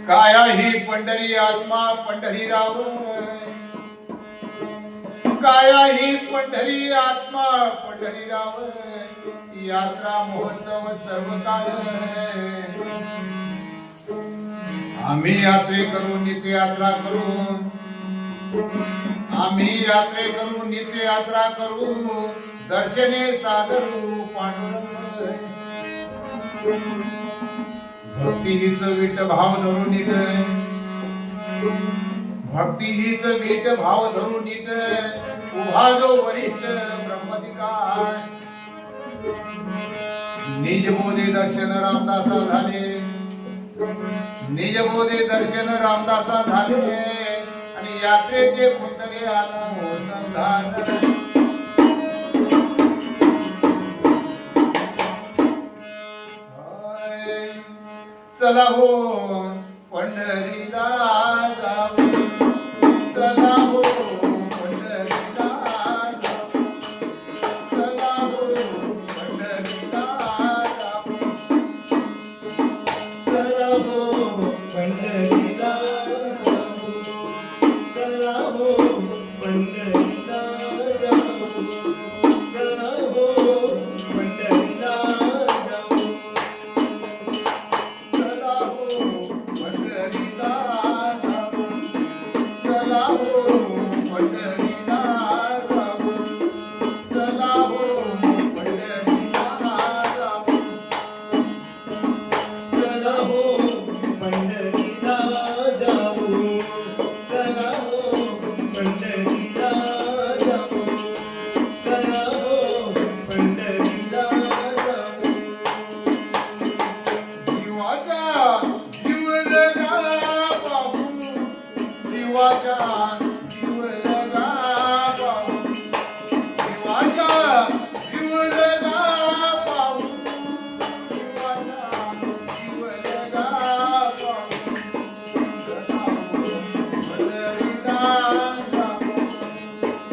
काया ही पंढरी आत्मा पंढरी राव, काया ही पंढरी आत्मा पंढरी राव, यात्रा महोत्सव सर्व काळ आम्ही यात्रे करू नित्य यात्रा करू, आम्ही यात्रे करू नित्य यात्रा करू, दर्शने सादरू पांडुरंग। भक्ती हीच वीट भाव धरून नीट, भक्ती हीच वीट भाव धरून नीट, उभा जो वरिष्ठ ब्रह्मधिकार। निजबोधे दर्शन रामदासा झाले, निजबोधे दर्शन रामदासा झाले, आणि यात्रेचे कुंडले अनुसंधान। चला हो पंढरीला जाऊ, चला हो पंढरीला जाऊ, चला हो पंढरीला जाऊ, चला हो पंढरीला जाऊ, चला हो पंढरीला जाऊ, चला हो पंढरीला जाऊ, चला हो पंढरीला जाऊ, चला हो पंढरीला जाऊ, चला हो पंढरीला जाऊ। चला हो पंढरीला जाऊ, चला हो पंढरीला जाऊ, चला हो पंढरीला जाऊ। जीवाच्या जीव लगा बाबू, जीवाच्या जीव लगा बाबू, जीवाच्या जीव लगा बाबू, जीवाच्या जीव लगा बाबू। चला हो पंढरीला जाऊ,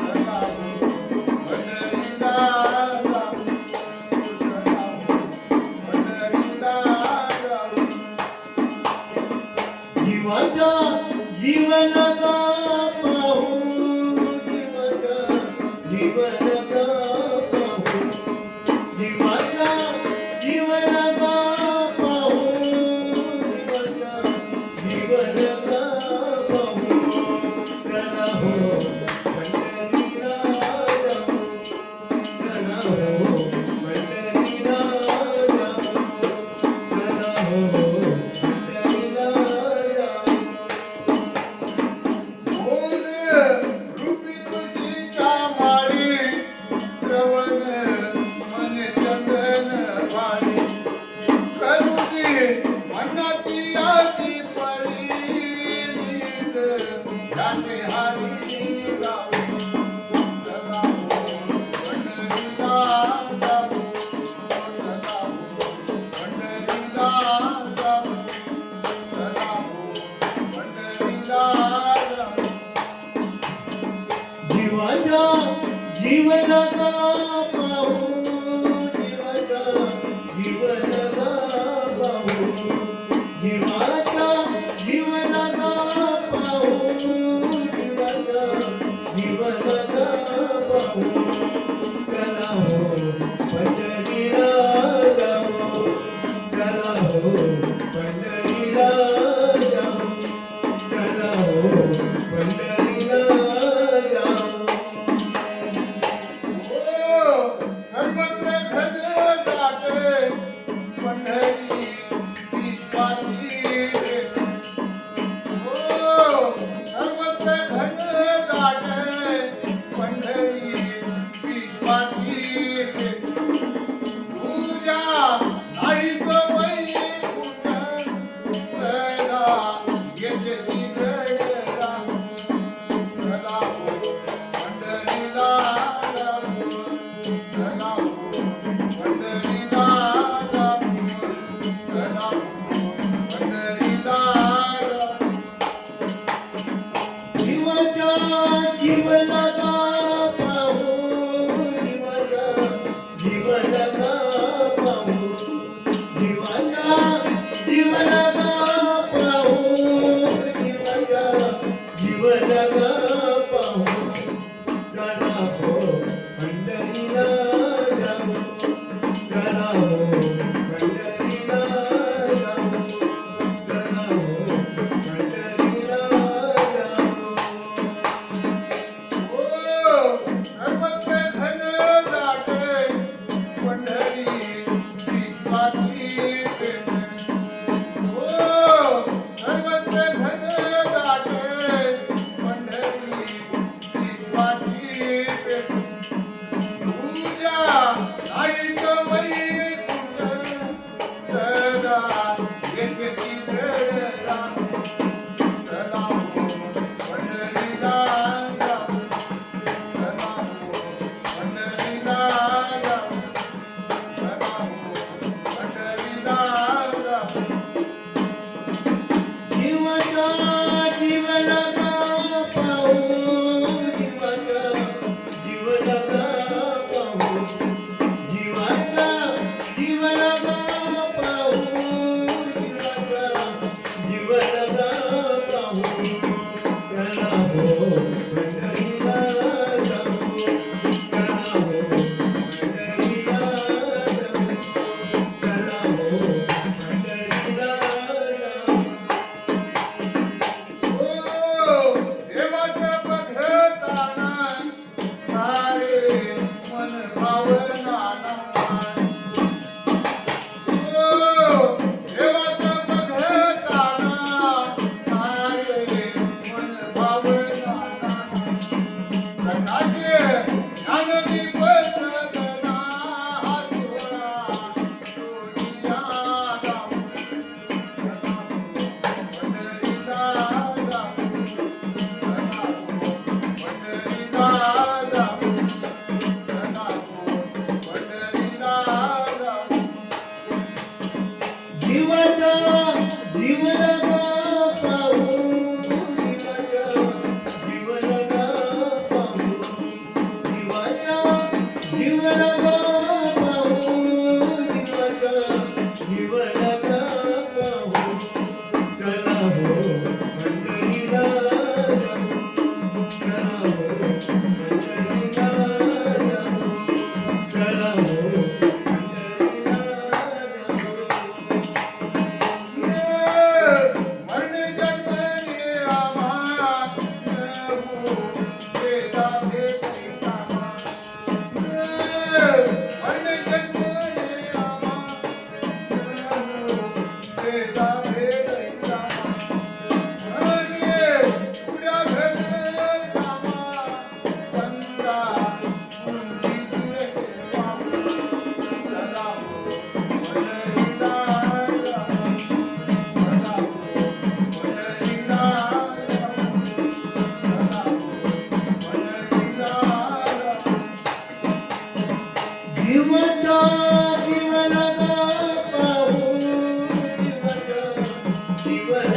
चला हो पंढरीला जाऊ, चला हो पंढरीला जाऊ। जीवाचा जीव लगा पाहू, जीवाचा जीव लगा पाहू, जीवाचा जीव लगा पाहू, जीवाचा जीव लगा पाहू। चला हो पंढरीला जाऊ, चला हो पंढरीला जाऊ, चला हो पंढरीला जाऊ। बोल रूपी तुझीच्या माळी, श्रवण मन चंदन वाणी, करुणी मनाची आशी पडी, नीद जाते हारी जाऊ। चला हो पंढरीला जाऊ, चला हो पंढरीला जाऊ, चला हो पंढरीला जाऊ। जीवाचा जीव लगा पाहू, जीवाचा जीव लगा पाहू, जीवाचा जीव लगा पाहू, जीवाचा जीव लगा पाहू। चला हो पंढरीला जाऊ, चला हो पंढरीला जाऊ, चला हो पंढरीला जाऊ। सर्वत्र घनदाट पंढरी विश्वासी भेट, सर्वत्र घनदाट पंढरी विश्वासी भेट। तुझ्या नाहीच वैकुंठ सदा येते ती घडला। चला हो पंढरीला जाऊ, चला हो पंढरीला जाऊ, चला हो पंढरीला जाऊ। जीवाचा जीव लगा पाहू, जीवाचा जीव लगा पाहू, जीवाचा जीव लगा पाहू, जीव